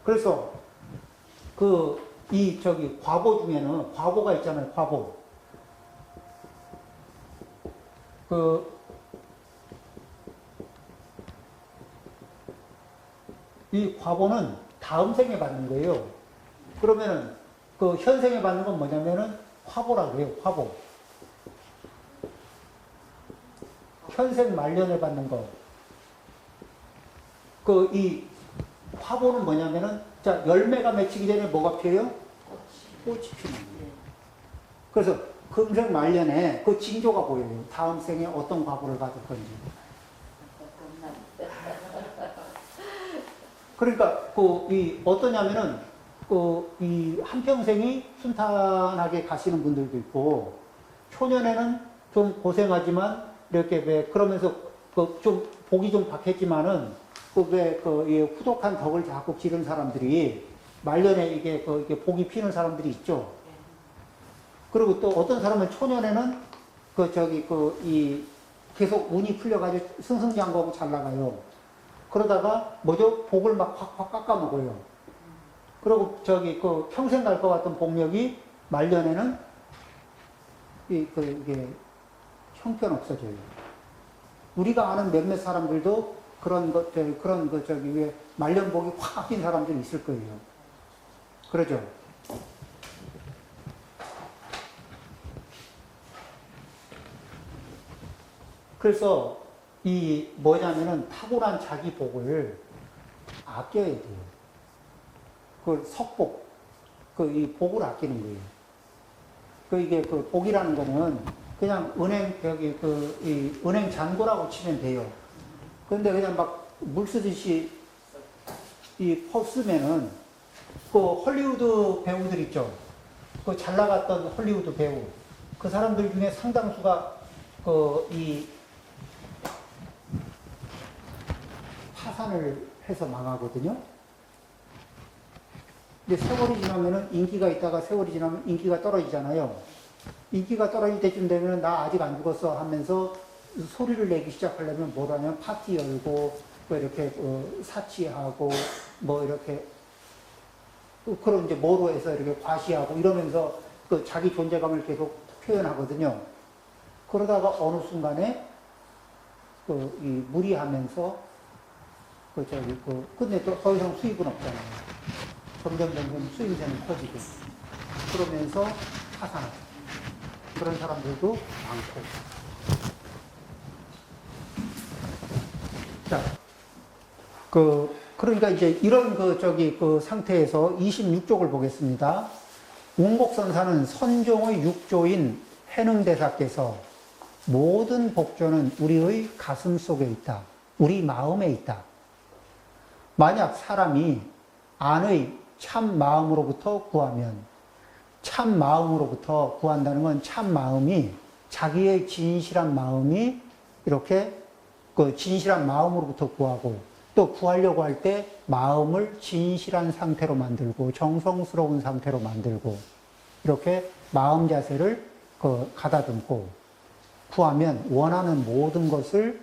그래서 과보 중에는 과보가 있잖아요. 과보. 이 과보는 다음 생에 받는 거예요. 그러면은 현생에 받는 건 뭐냐면은 화보라고 해요. 화보. 현생 말년에 받는 거. 이 화보는 뭐냐면은, 자, 열매가 맺히기 전에 뭐가 피어요? 꽃이 피는 거예요. 그래서 금생 말년에 그 징조가 보여요. 다음 생에 어떤 과보를 가질 건지. 그러니까, 어떠냐면은, 이 한평생이 순탄하게 가시는 분들도 있고, 초년에는 좀 고생하지만, 이렇게 그러면서 좀 복이 좀 박했지만은, 이 후독한 덕을 자꾸 기른 사람들이, 말년에 이게 복이 피는 사람들이 있죠. 그리고 또 어떤 사람은 초년에는, 계속 운이 풀려가지고 승승장구하고 잘 나가요. 그러다가 뭐죠? 복을 막 확 깎아먹어요. 그리고 평생 갈 것 같은 복력이 말년에는 이게 형편없어져요. 우리가 아는 몇몇 사람들도 왜 말년 복이 확 깎인 사람들이 있을 거예요. 그러죠? 그래서 뭐냐면은 탁월한 자기 복을 아껴야 돼요. 석복, 이 복을 아끼는 거예요. 이게 복이라는 거는 그냥 은행 잔고라고 치면 돼요. 그런데 그냥 막 물 쓰듯이 쓰면은 헐리우드 배우들 있죠. 잘 나갔던 헐리우드 배우. 그 사람들 중에 상당수가 파산을 해서 망하거든요. 근데 세월이 지나면은 인기가 있다가 세월이 지나면 인기가 떨어지잖아요. 인기가 떨어질 때쯤 되면 나 아직 안 죽었어 하면서 소리를 내기 시작하려면 뭐라면 파티 열고 이렇게 사치하고 이렇게 그런 이제 뭐로 해서 이렇게 과시하고 이러면서 자기 존재감을 계속 표현하거든요. 그러다가 어느 순간에 이 무리하면서 근데 또 더 이상 수입은 없잖아요. 점점 수입량이 커지고 그러면서 파산하죠. 그런 사람들도 많고. 자, 그러니까 이제 이런 상태에서 26쪽을 보겠습니다. 웅곡선사는 선종의 육조인 해능대사께서 모든 복조는 우리의 가슴 속에 있다. 우리 마음에 있다. 만약 사람이 안의 참 마음으로부터 구하면, 참 마음으로부터 구한다는 건 참 마음이, 자기의 진실한 마음이 이렇게 진실한 마음으로부터 구하고, 또 구하려고 할 때 마음을 진실한 상태로 만들고, 정성스러운 상태로 만들고, 이렇게 마음 자세를 가다듬고, 구하면 원하는 모든 것을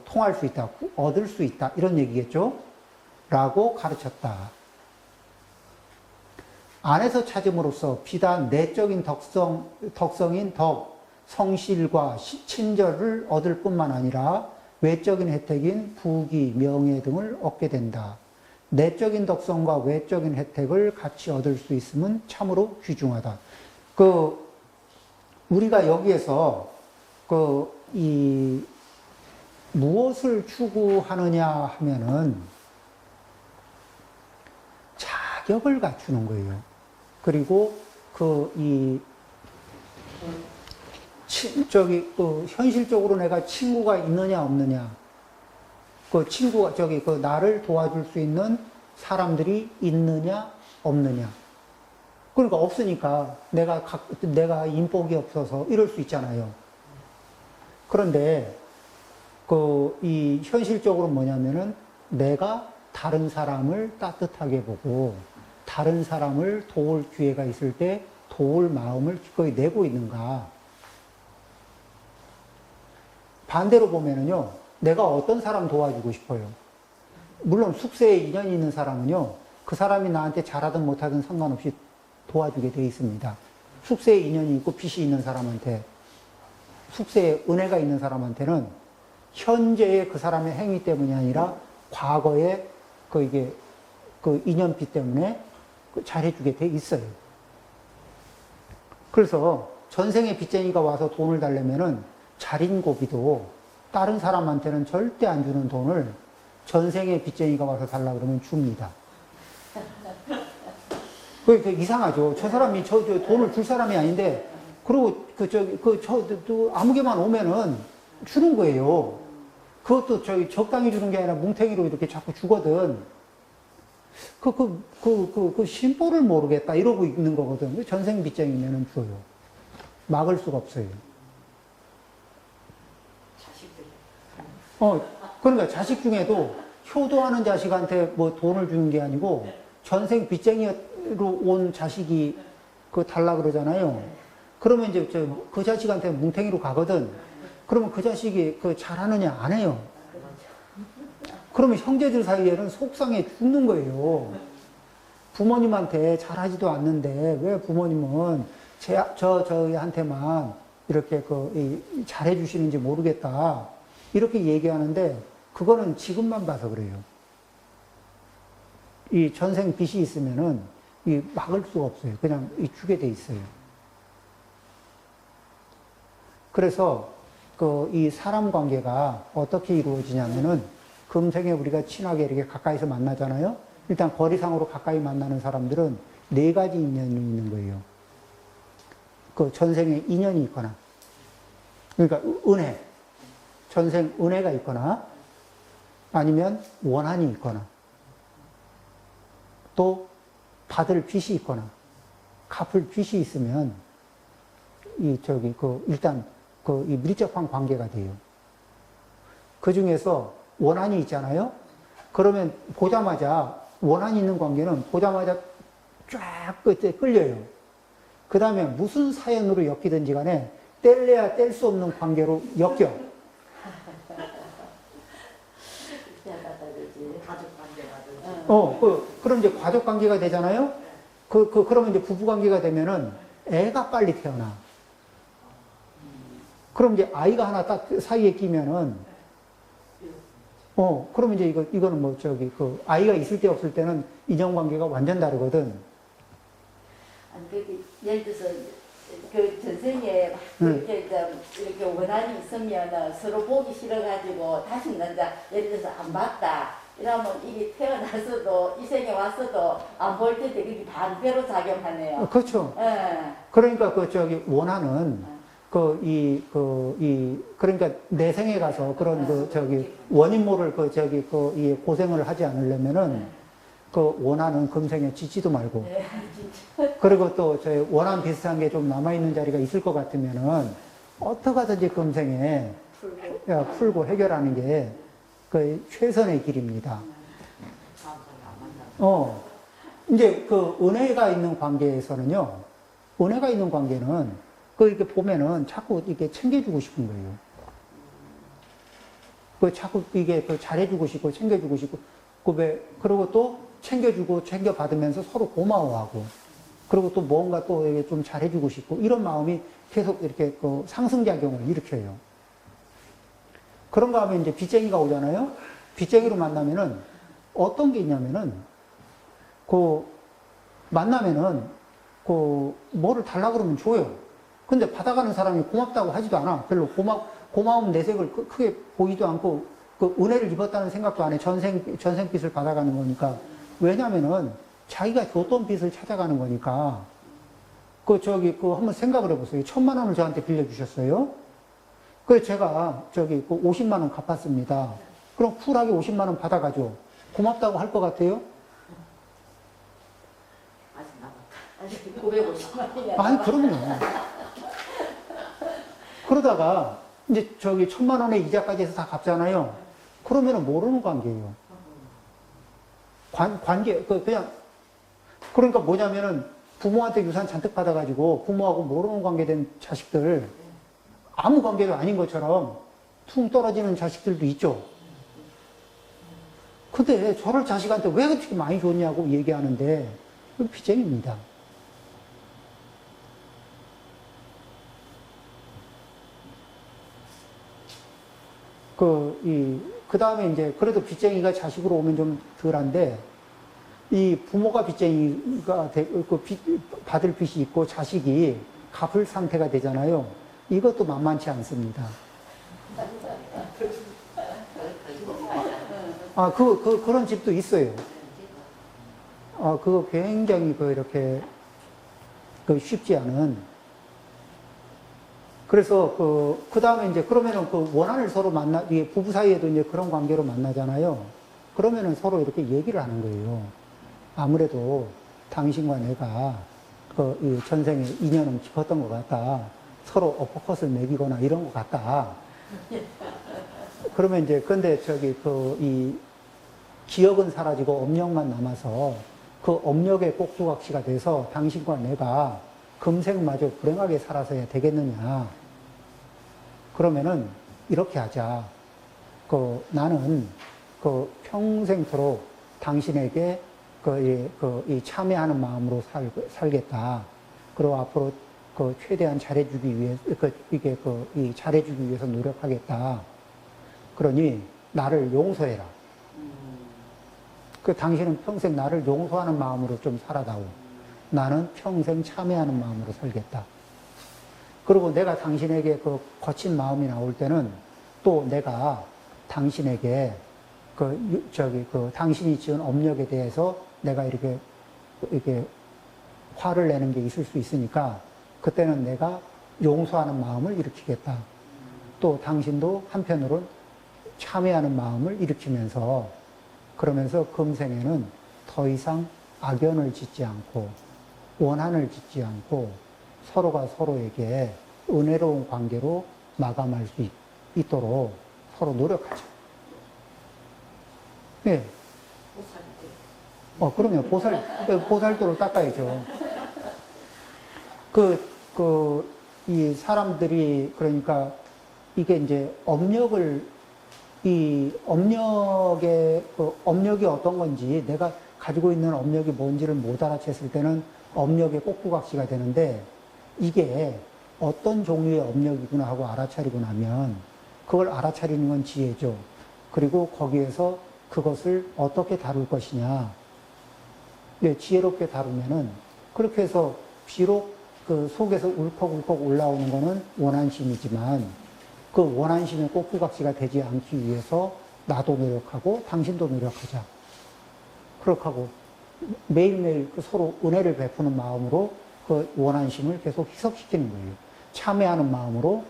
통할 수 있다, 얻을 수 있다, 이런 얘기겠죠? 라고 가르쳤다. 안에서 찾음으로써 비단 내적인 덕성인 덕, 성실과 친절을 얻을 뿐만 아니라 외적인 혜택인 부귀, 명예 등을 얻게 된다. 내적인 덕성과 외적인 혜택을 같이 얻을 수 있으면 참으로 귀중하다. 우리가 여기에서 무엇을 추구하느냐 하면은 자격을 갖추는 거예요. 그리고 현실적으로 내가 친구가 있느냐 없느냐, 친구가 나를 도와줄 수 있는 사람들이 있느냐 없느냐. 그러니까 없으니까 내가 인복이 없어서 이럴 수 있잖아요. 그런데 이 현실적으로 뭐냐면은 내가 다른 사람을 따뜻하게 보고 다른 사람을 도울 기회가 있을 때 도울 마음을 기꺼이 내고 있는가. 반대로 보면은요, 내가 어떤 사람 도와주고 싶어요. 물론 숙세에 인연이 있는 사람은요, 그 그 사람이 나한테 잘하든 못하든 상관없이 도와주게 돼 있습니다. 숙세에 인연이 있고 빚이 있는 사람한테, 숙세에 은혜가 있는 사람한테는 현재의 그 사람의 행위 때문이 아니라 과거의 그 인연빚 때문에 잘해주게 돼 있어요. 그래서 전생에 빚쟁이가 와서 돈을 달래면은 자린고비도 다른 사람한테는 절대 안 주는 돈을 전생에 빚쟁이가 와서 달라 그러면 줍니다. 그게 이상하죠. 저 사람이 저 돈을 줄 사람이 아닌데, 그리고 아무개만 오면은 주는 거예요. 그것도 적당히 주는 게 아니라 뭉탱이로 이렇게 자꾸 주거든. 심보를 모르겠다 이러고 있는 거거든. 전생 빚쟁이면은 줘요. 막을 수가 없어요. 그러니까 자식 중에도 효도하는 자식한테 뭐 돈을 주는 게 아니고 전생 빚쟁이로 온 자식이 달라 그러잖아요. 그러면 이제 그 자식한테 뭉탱이로 가거든. 그러면 그 자식이 잘하느냐 안 해요. 그러면 형제들 사이에는 속상해 죽는 거예요. 부모님한테 잘하지도 않는데 왜 부모님은 저희한테만 이렇게 잘해 주시는지 모르겠다. 이렇게 얘기하는데 그거는 지금만 봐서 그래요. 이 전생 빚이 있으면은 막을 수가 없어요. 그냥 주게 돼 있어요. 그래서 이 사람 관계가 어떻게 이루어지냐면은 금생에 우리가 친하게 이렇게 가까이서 만나잖아요. 일단 거리상으로 가까이 만나는 사람들은 4가지 인연이 있는 거예요. 전생에 인연이 있거나, 그러니까 은혜, 전생 은혜가 있거나, 아니면 원한이 있거나, 또 받을 빚이 있거나, 갚을 빚이 있으면 일단 이 밀접한 관계가 돼요. 그 중에서 원한이 있잖아요. 그러면 보자마자 원한이 있는 관계는 보자마자 쫙 끝에 끌려요. 그 다음에 무슨 사연으로 엮이든지 간에 뗄래야 뗄 수 없는 관계로 엮여. 그럼 이제 가족 관계가 되잖아요. 그러면 이제 부부 관계가 되면은 애가 빨리 태어나. 그럼 이제 아이가 하나 딱 사이에 끼면은, 그러면 이제 이거는 아이가 있을 때 없을 때는 인연관계가 완전 다르거든. 예를 들어서, 전생에 이렇게 원한이 있으면 서로 보기 싫어가지고 다시는 이제 예를 들어서 안 봤다. 이러면 이게 태어나서도 이 생에 왔어도 안 볼 텐데 그게 반대로 작용하네요. 그렇죠. 그러니까 원한은 그러니까 내 생에 가서 그런 원인 모를 이 고생을 하지 않으려면은 원한은 금생에 짓지도 말고. 그리고 또 원한 비슷한 게 좀 남아있는 자리가 있을 것 같으면은 어떻게 하든지 금생에 풀고 해결하는 게 최선의 길입니다. 이제 은혜가 있는 관계에서는요, 은혜가 있는 관계는 이렇게 보면은 자꾸 이렇게 챙겨주고 싶은 거예요. 자꾸 이게 잘해주고 싶고 챙겨주고 싶고, 그리고 또 챙겨주고 챙겨받으면서 서로 고마워하고, 그리고 또 뭔가 또 이게 좀 잘해주고 싶고, 이런 마음이 계속 이렇게 상승작용을 일으켜요. 그런가 하면 이제 빚쟁이가 오잖아요. 빚쟁이로 만나면은 어떤 게 있냐면은, 만나면은, 뭐를 달라 그러면 줘요. 근데 받아가는 사람이 고맙다고 하지도 않아. 별로 고마움 내색을 크게 보이도 않고, 은혜를 입었다는 생각도 안 해. 전생 빚을 받아가는 거니까. 왜냐면은, 자기가 줬던 빚을 찾아가는 거니까. 한번 생각을 해보세요. 1,000만 원을 저한테 빌려주셨어요. 그래서 제가 50만 원 갚았습니다. 그럼 쿨하게 50만 원 받아가죠. 고맙다고 할 것 같아요? 아직 950만 원이야. 아니, 그럼요. 그러다가, 이제 1,000만 원의 이자까지 해서 다 갚잖아요. 그러면은 모르는 관계예요. 그러니까 뭐냐면은, 부모한테 유산 잔뜩 받아가지고, 부모하고 모르는 관계 된 자식들, 아무 관계도 아닌 것처럼 퉁 떨어지는 자식들도 있죠. 근데 저를 자식한테 왜 그렇게 많이 줬냐고 얘기하는데, 그건 빚쟁입니다. 그 다음에 이제, 그래도 빚쟁이가 자식으로 오면 좀 덜한데, 이 부모가 빚쟁이가 받을 빚이 있고 자식이 갚을 상태가 되잖아요. 이것도 만만치 않습니다. 그런 집도 있어요. 그거 굉장히 이렇게, 쉽지 않은. 그래서 그 다음에 이제 그러면은 원한을 서로 이게 부부 사이에도 이제 그런 관계로 만나잖아요. 그러면은 서로 이렇게 얘기를 하는 거예요. 아무래도 당신과 내가 이 전생에 인연은 깊었던 것 같다. 서로 어퍼컷을 먹이거나 이런 것 같다. 그러면 이제, 근데 이 기억은 사라지고 업력만 남아서 그 업력의 꼭두각시가 돼서 당신과 내가 금생마저 불행하게 살아서야 되겠느냐. 그러면은 이렇게 하자. 나는 평생토록 당신에게 이 참여하는 마음으로 살겠다. 그리고 앞으로 최대한 잘해주기 위해, 이 잘해주기 위해서 노력하겠다. 그러니 나를 용서해라. 당신은 평생 나를 용서하는 마음으로 좀 살아다오. 나는 평생 참여하는 마음으로 살겠다. 그리고 내가 당신에게 거친 마음이 나올 때는 또 내가 당신에게 당신이 지은 업력에 대해서 내가 이렇게 화를 내는 게 있을 수 있으니까 그때는 내가 용서하는 마음을 일으키겠다. 또 당신도 한편으로는 참여하는 마음을 일으키면서 그러면서 금생에는 더 이상 악연을 짓지 않고 원한을 짓지 않고 서로가 서로에게 은혜로운 관계로 마감할 수 있도록 서로 노력하자. 네. 그럼요. 보살도를 닦아야죠. 이 사람들이, 그러니까, 이게 이제 업력이 어떤 건지, 내가 가지고 있는 업력이 뭔지를 못 알아챘을 때는 업력의 꼭두각시가 되는데, 이게 어떤 종류의 업력이구나 하고 알아차리고 나면, 그걸 알아차리는 건 지혜죠. 그리고 거기에서 그것을 어떻게 다룰 것이냐. 예, 지혜롭게 다루면은, 그렇게 해서 비록 그 속에서 울컥울컥 올라오는 거는 원한심이지만, 그 원한심의 꼭두각시가 되지 않기 위해서 나도 노력하고 당신도 노력하자. 그렇게 하고 매일매일 서로 은혜를 베푸는 마음으로 그 원한심을 계속 희석시키는 거예요. 참회하는 마음으로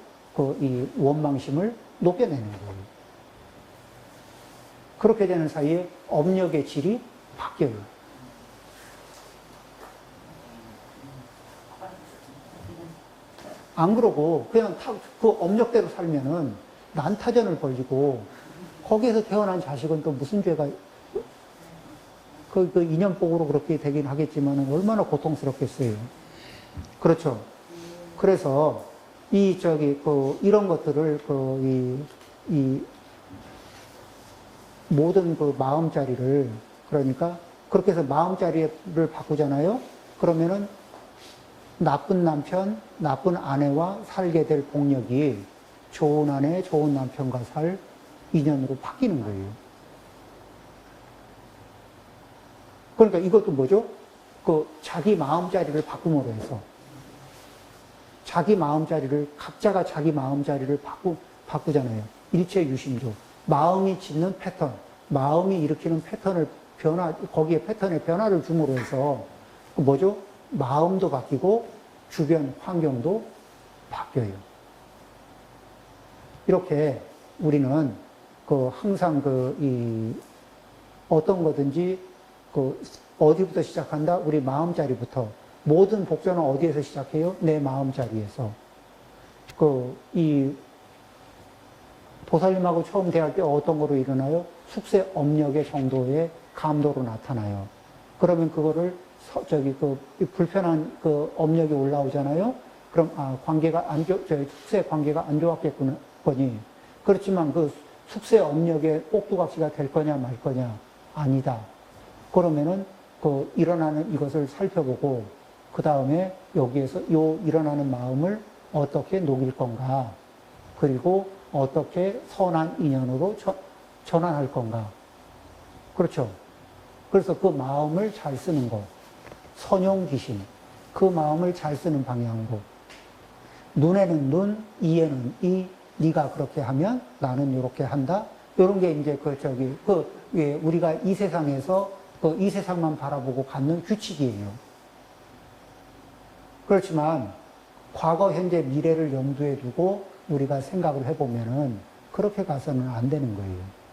이 원망심을 녹여내는 거예요. 그렇게 되는 사이에 업력의 질이 바뀌어요. 안 그러고 그냥 그 업력대로 살면은 난타전을 벌이고 거기에서 태어난 자식은 또 무슨 죄가 그 인연복으로 그렇게 되긴 하겠지만 얼마나 고통스럽겠어요. 그렇죠. 그래서 이런 것들을 이 모든 마음자리를, 그러니까 그렇게 해서 마음자리를 바꾸잖아요. 그러면은 나쁜 남편, 나쁜 아내와 살게 될 복력이 좋은 아내, 좋은 남편과 살 인연으로 바뀌는 거예요. 그러니까 이것도 뭐죠? 자기 마음자리를 바꿈으로 해서 각자가 자기 마음자리를 바꾸잖아요. 일체유심조. 마음이 짓는 패턴, 마음이 일으키는 패턴을 거기에 패턴에 변화를 줌으로 해서 뭐죠? 마음도 바뀌고 주변 환경도 바뀌어요. 이렇게 우리는 항상 어떤 거든지 어디부터 시작한다? 우리 마음자리부터. 모든 복전은 어디에서 시작해요? 내 마음자리에서. 이 보살님하고 처음 대할 때 어떤 거로 일어나요? 숙세 업력의 정도의 감도로 나타나요. 그러면 그거를 불편한 업력이 올라오잖아요. 그럼 숙세 관계가 안 좋았겠거니. 그렇지만 숙세 업력의 꼭두각시가 될 거냐 말 거냐. 아니다. 그러면은 그 일어나는 이것을 살펴보고 그 다음에 여기에서 요 일어나는 마음을 어떻게 녹일 건가, 그리고 어떻게 선한 인연으로 전환할 건가. 그렇죠. 그래서 그 마음을 잘 쓰는 것, 선용기심, 그 마음을 잘 쓰는 방향으로. 눈에는 눈, 이에는 이, 네가 그렇게 하면 나는 이렇게 한다. 이런 게 이제 우리가 이 세상에서 이 세상만 바라보고 갖는 규칙이에요. 그렇지만 과거, 현재, 미래를 염두에 두고 우리가 생각을 해보면은 그렇게 가서는 안 되는 거예요.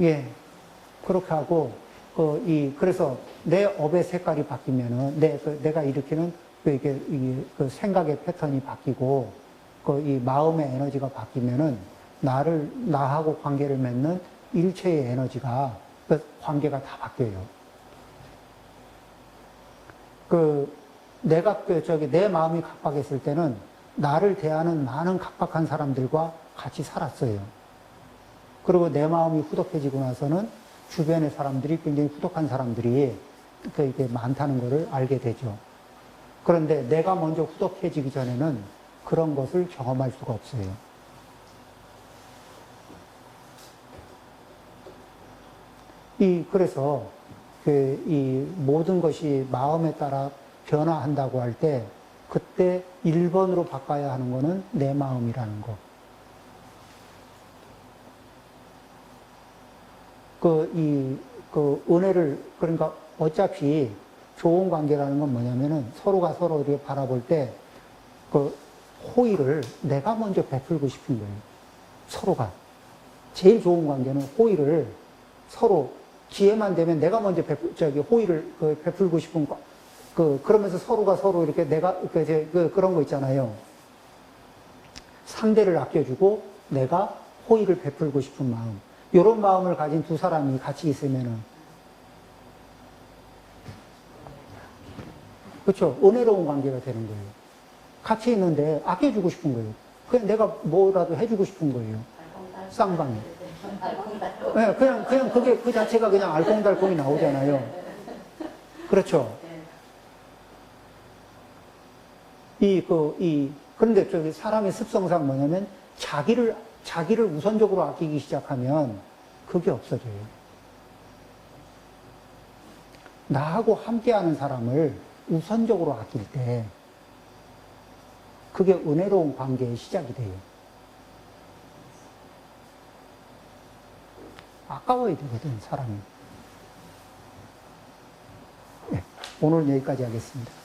예. 그렇게 하고, 그래서 내 업의 색깔이 바뀌면은, 내가 일으키는 그 생각의 패턴이 바뀌고, 이 마음의 에너지가 바뀌면은, 나하고 관계를 맺는 일체의 에너지가, 관계가 다 바뀌어요. 내 마음이 각박했을 때는, 나를 대하는 많은 각박한 사람들과 같이 살았어요. 그리고 내 마음이 후덕해지고 나서는 주변의 사람들이 굉장히 후덕한 사람들이 이렇게 많다는 것을 알게 되죠. 그런데 내가 먼저 후덕해지기 전에는 그런 것을 경험할 수가 없어요. 그래서 이 모든 것이 마음에 따라 변화한다고 할 때 그때 1번으로 바꿔야 하는 거는 내 마음이라는 거. 은혜를, 그러니까 어차피 좋은 관계라는 건 뭐냐면은 서로가 서로 이렇게 바라볼 때 호의를 내가 먼저 베풀고 싶은 거예요. 서로가. 제일 좋은 관계는 호의를 서로 기회만 되면 내가 먼저 호의를 베풀고 싶은 거. 그러면서 서로가 서로 이렇게 그런 거 있잖아요. 상대를 아껴주고 내가 호의를 베풀고 싶은 마음. 이런 마음을 가진 두 사람이 같이 있으면은, 그렇죠. 은혜로운 관계가 되는 거예요. 같이 있는데 아껴주고 싶은 거예요. 그냥 내가 뭐라도 해주고 싶은 거예요. 쌍방이. 네, 그냥 그 자체가 그냥 알콩달콩이 나오잖아요. 그렇죠. 그런데 사람의 습성상 뭐냐면 자기를 우선적으로 아끼기 시작하면 그게 없어져요. 나하고 함께하는 사람을 우선적으로 아낄 때 그게 은혜로운 관계의 시작이 돼요. 아까워야 되거든, 사람이. 네, 오늘 여기까지 하겠습니다.